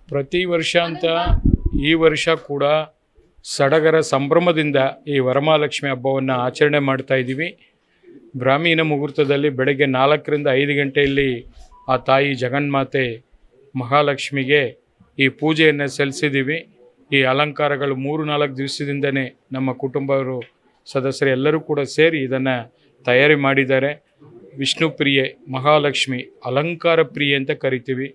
ಪ್ರತಿ ವರ್ಷ ಅಂತ ಈ ವರ್ಷ ಕೂಡ ಸಡಗರ ಸಂಭ್ರಮದಿಂದ ಈ ವರಮಹಾಲಕ್ಷ್ಮಿ ಹಬ್ಬವನ್ನು ಆಚರಣೆ ಮಾಡ್ತಾ ಇದ್ದೀವಿ. ಬ್ರಾಹ್ಮೀನ ಮುಹೂರ್ತದಲ್ಲಿ ಬೆಳಗ್ಗೆ 4ರಿಂದ 5 ಗಂಟೆಯಲ್ಲಿ ಆ ತಾಯಿ ಜಗನ್ಮಾತೆ ಮಹಾಲಕ್ಷ್ಮಿಗೆ ಈ ಪೂಜೆಯನ್ನು ಸಲ್ಲಿಸಿದ್ದೀವಿ. ಈ ಅಲಂಕಾರಗಳು 3-4 ದಿವಸದಿಂದನೇ ನಮ್ಮ ಕುಟುಂಬವರು ಸದಸ್ಯರು ಎಲ್ಲರೂ ಕೂಡ ಸೇರಿ ಇದನ್ನು ತಯಾರಿ ಮಾಡಿದ್ದಾರೆ. ವಿಷ್ಣು ಪ್ರಿಯೆ ಮಹಾಲಕ್ಷ್ಮಿ ಅಲಂಕಾರ ಪ್ರಿಯೆ ಅಂತ ಕರಿತೀವಿ.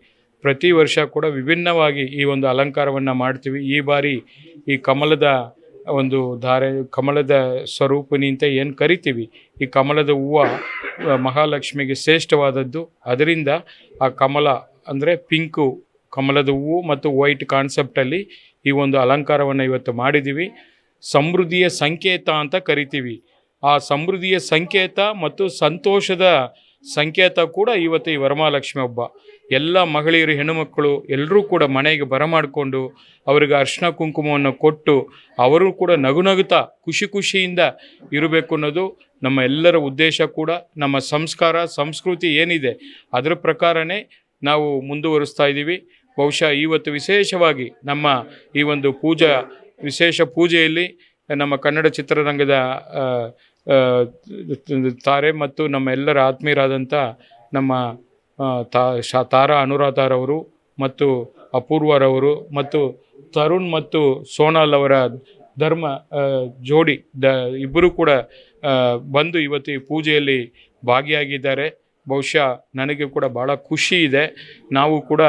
ಪ್ರತಿ ವರ್ಷ ಕೂಡ ವಿಭಿನ್ನವಾಗಿ ಈ ಒಂದು ಅಲಂಕಾರವನ್ನು ಮಾಡ್ತೀವಿ. ಈ ಬಾರಿ ಈ ಕಮಲದ ಒಂದು ಕಮಲದ ಸ್ವರೂಪಿಣಿ ಅಂತ ಏನು ಕರಿತೀವಿ, ಈ ಕಮಲದ ಹೂವು ಮಹಾಲಕ್ಷ್ಮಿಗೆ ಶ್ರೇಷ್ಠವಾದದ್ದು. ಅದರಿಂದ ಆ ಕಮಲ ಅಂದರೆ ಪಿಂಕು ಕಮಲದ ಹೂವು ಮತ್ತು ವೈಟ್ ಕಾನ್ಸೆಪ್ಟಲ್ಲಿ ಈ ಒಂದು ಅಲಂಕಾರವನ್ನು ಇವತ್ತು ಮಾಡಿದ್ದೀವಿ. ಸಮೃದ್ಧಿಯ ಸಂಕೇತ ಅಂತ ಕರಿತೀವಿ. ಆ ಸಮೃದ್ಧಿಯ ಸಂಕೇತ ಮತ್ತು ಸಂತೋಷದ ಸಂಕೇತ ಕೂಡ ಇವತ್ತು ಈ ವರಮಹಾಲಕ್ಷ್ಮಿ ಹಬ್ಬ. ಎಲ್ಲ ಮಹಿಳೆಯರು, ಹೆಣ್ಣುಮಕ್ಕಳು ಎಲ್ಲರೂ ಕೂಡ ಮನೆಗೆ ಬರಮಾಡಿಕೊಂಡು ಅವರಿಗೆ ಅರಿಶಿನ ಕುಂಕುಮವನ್ನು ಕೊಟ್ಟು ಅವರು ಕೂಡ ನಗುತ್ತಾ ಖುಷಿಯಿಂದ ಇರಬೇಕು ಅನ್ನೋದು ನಮ್ಮ ಎಲ್ಲರ ಉದ್ದೇಶ ಕೂಡ. ನಮ್ಮ ಸಂಸ್ಕಾರ ಸಂಸ್ಕೃತಿ ಏನಿದೆ ಅದರ ಪ್ರಕಾರನೇ ನಾವು ಮುಂದುವರಿಸ್ತಾ ಇದ್ದೀವಿ. ಬಹುಶಃ ಇವತ್ತು ವಿಶೇಷವಾಗಿ ನಮ್ಮ ಈ ಒಂದು ವಿಶೇಷ ಪೂಜೆಯಲ್ಲಿ ನಮ್ಮ ಕನ್ನಡ ಚಿತ್ರರಂಗದ ತಾರೆ ಮತ್ತು ನಮ್ಮ ಎಲ್ಲರ ಆತ್ಮೀಯರಾದಂಥ ನಮ್ಮ ತಾರಾ ಅನುರಾಧಾರವರು ಮತ್ತು ಅಪೂರ್ವರವರು ಮತ್ತು ತರುಣ್ ಮತ್ತು ಸೋನಾಲ್ ಅವರ ಧರ್ಮ ಜೋಡಿ ಇಬ್ಬರು ಕೂಡ ಬಂದು ಇವತ್ತು ಈ ಪೂಜೆಯಲ್ಲಿ ಭಾಗಿಯಾಗಿದ್ದಾರೆ. ಬಹುಶಃ ನನಗೆ ಕೂಡ ಭಾಳ ಖುಷಿ ಇದೆ. ನಾವು ಕೂಡ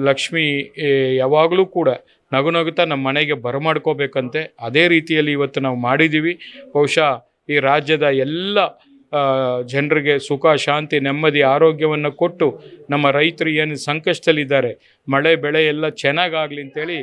ಲಕ್ಷ್ಮಿ ಯಾವಾಗಲೂ ಕೂಡ ನಗುತ್ತಾ ನಮ್ಮ ಮನೆಗೆ ಬರಮಾಡ್ಕೋಬೇಕಂತೆ ಅದೇ ರೀತಿಯಲ್ಲಿ ಇವತ್ತು ನಾವು ಮಾಡಿದ್ದೀವಿ. ಬಹುಶಃ ಈ ರಾಜ್ಯದ ಎಲ್ಲ ಜನರಿಗೆ ಸುಖ, ಶಾಂತಿ, ನೆಮ್ಮದಿ, ಆರೋಗ್ಯವನ್ನು ಕೊಟ್ಟು ನಮ್ಮ ರೈತರು ಏನು ಸಂಕಷ್ಟದಲ್ಲಿದ್ದಾರೆ, ಮಳೆ ಬೆಳೆ ಎಲ್ಲ ಚೆನ್ನಾಗಾಗಲಿ ಅಂತೇಳಿ